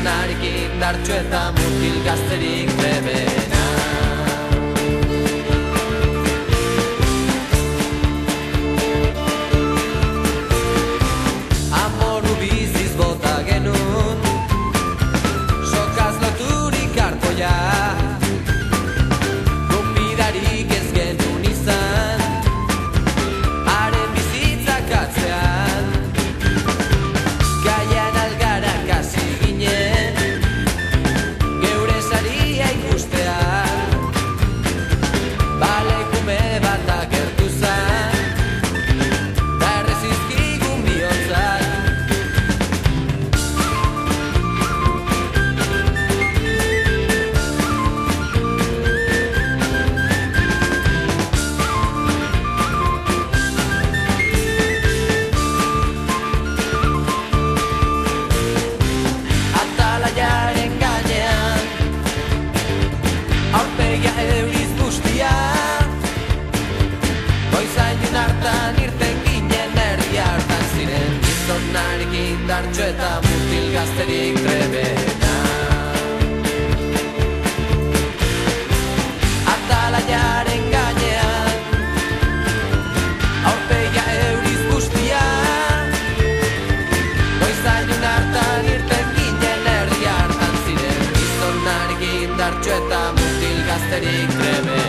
gizonarekin dartxo eta mutil gazterik trebena. Amoru biziz bota genuen, sokaz loturik arpoia, gonbidarik ez genuen izan, haren bizitzak atzean. Gaian algarak hasi ginen, geure saria ikustean, balekume bat agertu zen, da errezizkigun bihotzak. Atalaiaren gainean, aurpegia euriz bustia, goizainun hartan irten ginen herri hartan ziren, gizonarekin dartxo eta mutil gazterik trebena. Atalaiaren gainean, aurpegia euriz bustia, goizainun hartan irten ginen herri hartan ziren, gizonarekin dartxo eta mutil gazterik trebena.